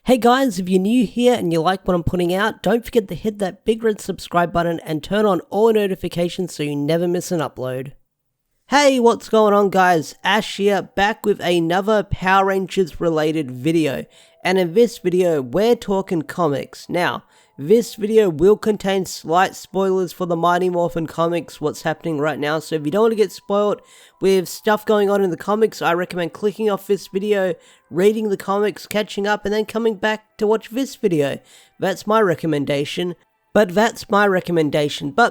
Hey guys, if you're new here and you like what I'm putting out, don't forget to hit that big red subscribe button and turn on all notifications so you never miss an upload. Hey, what's going on guys? Ash here, back with another Power Rangers related video. And in this video, we're talking comics. Now, this video will contain slight spoilers for the Mighty Morphin comics, what's happening right now. So if you don't want to get spoiled with stuff going on in the comics, I recommend clicking off this video, reading the comics, catching up, and then coming back to watch this video. That's my recommendation. But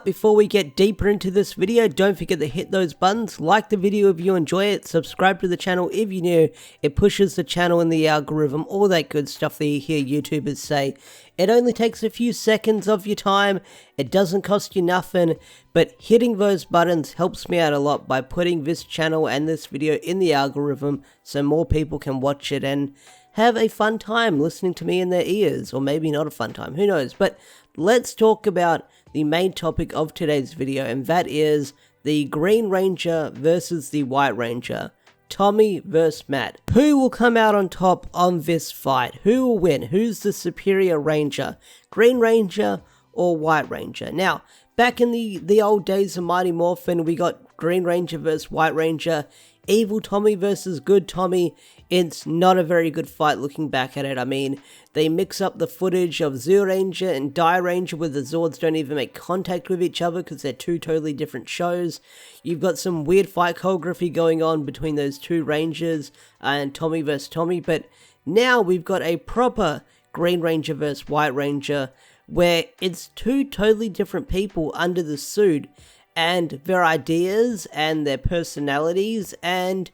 before we get deeper into this video, don't forget to hit those buttons, like the video if you enjoy it, subscribe to the channel if you're new, it pushes the channel in the algorithm, all that good stuff that you hear YouTubers say. It only takes a few seconds of your time, it doesn't cost you nothing, but hitting those buttons helps me out a lot by putting this channel and this video in the algorithm so more people can watch it and have a fun time listening to me in their ears, or maybe not a fun time, who knows. But let's talk about the main topic of today's video, and that is the Green Ranger versus the White Ranger. Tommy versus Matt. Who will come out on top on this fight? Who will win? Who's the superior Ranger? Green Ranger or White Ranger? Now, back in the old days of Mighty Morphin, we got Green Ranger versus White Ranger. Evil Tommy versus Good Tommy. It's not a very good fight looking back at it. I mean, they mix up the footage of Zyuranger and Ranger where the Zords don't even make contact with each other because they're two totally different shows. You've got some weird fight choreography going on between those two Rangers and Tommy versus Tommy, but now we've got a proper Green Ranger versus White Ranger where it's two totally different people under the suit, and their ideas and their personalities and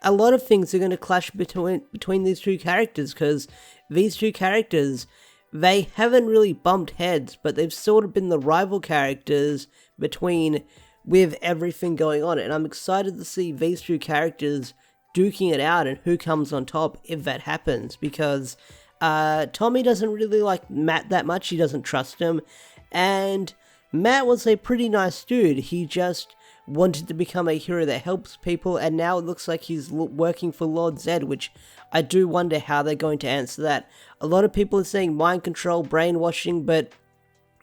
a lot of things are going to clash between these two characters, because these two characters, they haven't really bumped heads, but they've sort of been the rival characters with everything going on, and I'm excited to see these two characters duking it out and who comes on top if that happens, because Tommy doesn't really like Matt that much, he doesn't trust him, and Matt was a pretty nice dude. He just wanted to become a hero that helps people, and now it looks like he's working for Lord Zed, which I do wonder how they're going to answer that. A lot of people are saying mind control, brainwashing, but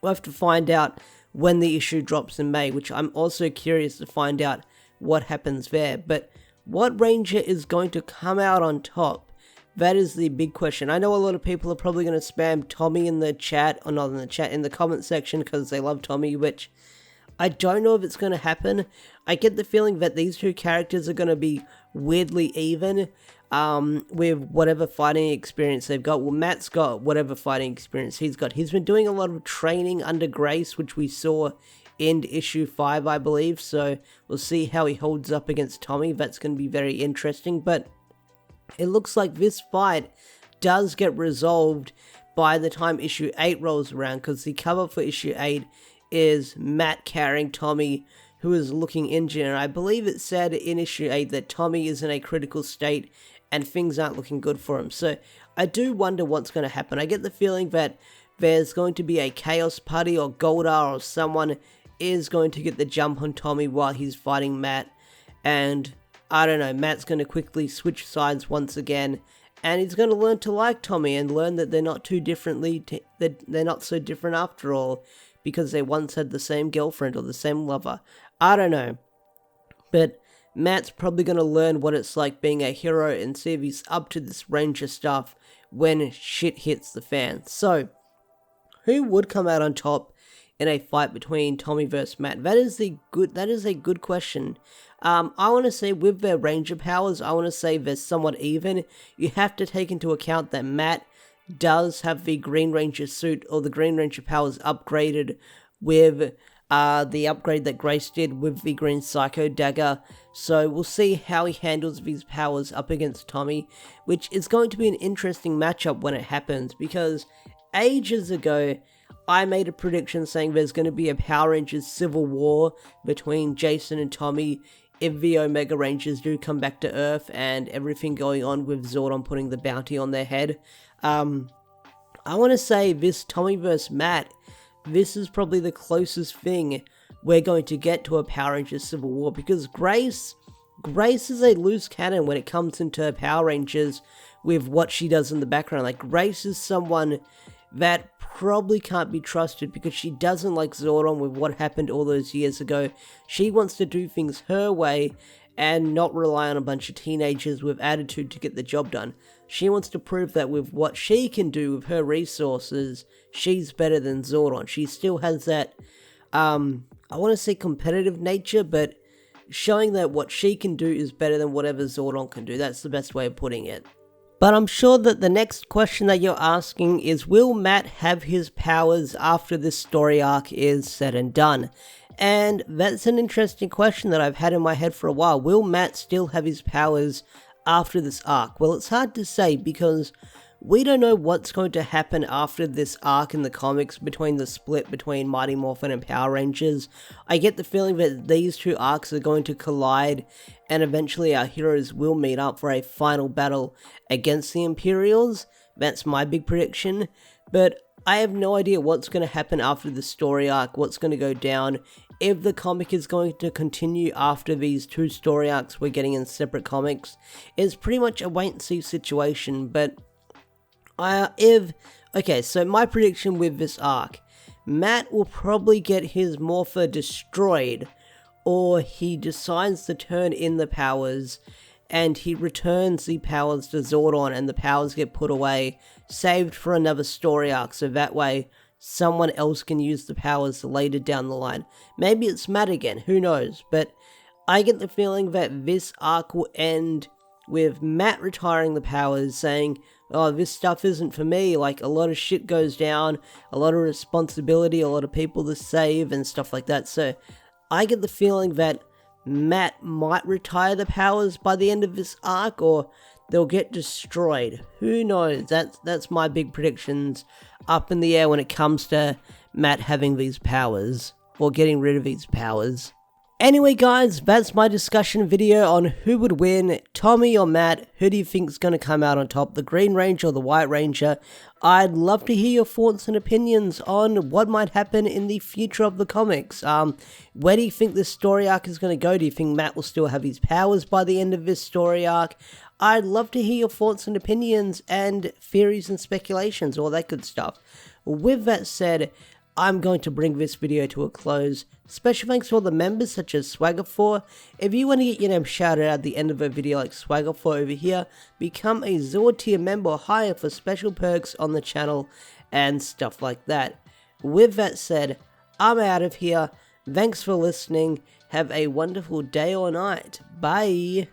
we'll have to find out when the issue drops in May, which I'm also curious to find out what happens there. But what Ranger is going to come out on top? That is the big question. I know a lot of people are probably going to spam Tommy in the chat, or not in the chat, in the comment section because they love Tommy, which I don't know if it's going to happen. I get the feeling that these two characters are going to be weirdly even with whatever fighting experience they've got. Well, Matt's got whatever fighting experience he's got. He's been doing a lot of training under Grace, which we saw in issue 5, I believe, so we'll see how he holds up against Tommy. That's going to be very interesting, but it looks like this fight does get resolved by the time issue 8 rolls around, because the cover for issue 8 is Matt carrying Tommy, who is looking injured, and I believe it said in issue 8 that Tommy is in a critical state and things aren't looking good for him. So I do wonder what's going to happen. I get the feeling that there's going to be a Chaos Party, or Goldar or someone is going to get the jump on Tommy while he's fighting Matt, and I don't know, Matt's going to quickly switch sides once again, and he's going to learn to like Tommy and learn that they're not they're not so different after all, because they once had the same girlfriend or the same lover. I don't know, but Matt's probably going to learn what it's like being a hero and see if he's up to this Ranger stuff when shit hits the fan. So, who would come out on top in a fight between Tommy versus Matt? That is a good question. I want to say with their Ranger powers, I want to say they're somewhat even. You have to take into account that Matt does have the Green Ranger suit, or the Green Ranger powers upgraded with the upgrade that Grace did with the Green Psycho Dagger. So we'll see how he handles these powers up against Tommy, which is going to be an interesting matchup when it happens, because ages ago I made a prediction saying there's going to be a Power Rangers civil war between Jason and Tommy if the Omega Rangers do come back to Earth, and everything going on with Zordon putting the bounty on their head. I want to say this Tommy vs. Matt, this is probably the closest thing we're going to get to a Power Rangers civil war, because Grace is a loose cannon when it comes into Power Rangers. with what she does in the background. Like, Grace is someone that probably can't be trusted because she doesn't like Zordon with what happened all those years ago. She wants to do things her way and not rely on a bunch of teenagers with attitude to get the job done. She wants to prove that with what she can do with her resources, she's better than Zordon. She still has that, I want to say competitive nature, but showing that what she can do is better than whatever Zordon can do. That's the best way of putting it. But I'm sure that the next question that you're asking is, will Matt have his powers after this story arc is said and done? And that's an interesting question that I've had in my head for a while. Will Matt still have his powers after this arc? Well, it's hard to say because we don't know what's going to happen after this arc in the comics between the split between Mighty Morphin and Power Rangers. I get the feeling that these two arcs are going to collide and eventually our heroes will meet up for a final battle against the Imperials. That's my big prediction. But I have no idea what's going to happen after the story arc, what's going to go down, if the comic is going to continue after these two story arcs we're getting in separate comics. It's pretty much a wait and see situation, but okay, so my prediction with this arc, Matt will probably get his Morpher destroyed, or he decides to turn in the powers, and he returns the powers to Zordon, and the powers get put away, saved for another story arc, so that way someone else can use the powers later down the line. Maybe it's Matt again, who knows, but I get the feeling that this arc will end with Matt retiring the powers, saying, oh, this stuff isn't for me, like a lot of shit goes down, a lot of responsibility, a lot of people to save and stuff like that. So I get the feeling that Matt might retire the powers by the end of this arc, or they'll get destroyed. Who knows? That's my big predictions up in the air when it comes to Matt having these powers, or getting rid of these powers. Anyway guys, that's my discussion video on who would win, Tommy or Matt. Who do you think is going to come out on top, the Green Ranger or the White Ranger? I'd love to hear your thoughts and opinions on what might happen in the future of the comics. Where do you think this story arc is going to go? Do you think Matt will still have his powers by the end of this story arc? I'd love to hear your thoughts and opinions and theories and speculations, all that good stuff. With that said, I'm going to bring this video to a close. Special thanks to all the members such as Swagger4. If you want to get your name shouted out at the end of a video like Swagger4 over here, become a Zord tier member or higher for special perks on the channel and stuff like that. With that said, I'm out of here. Thanks for listening. Have a wonderful day or night. Bye.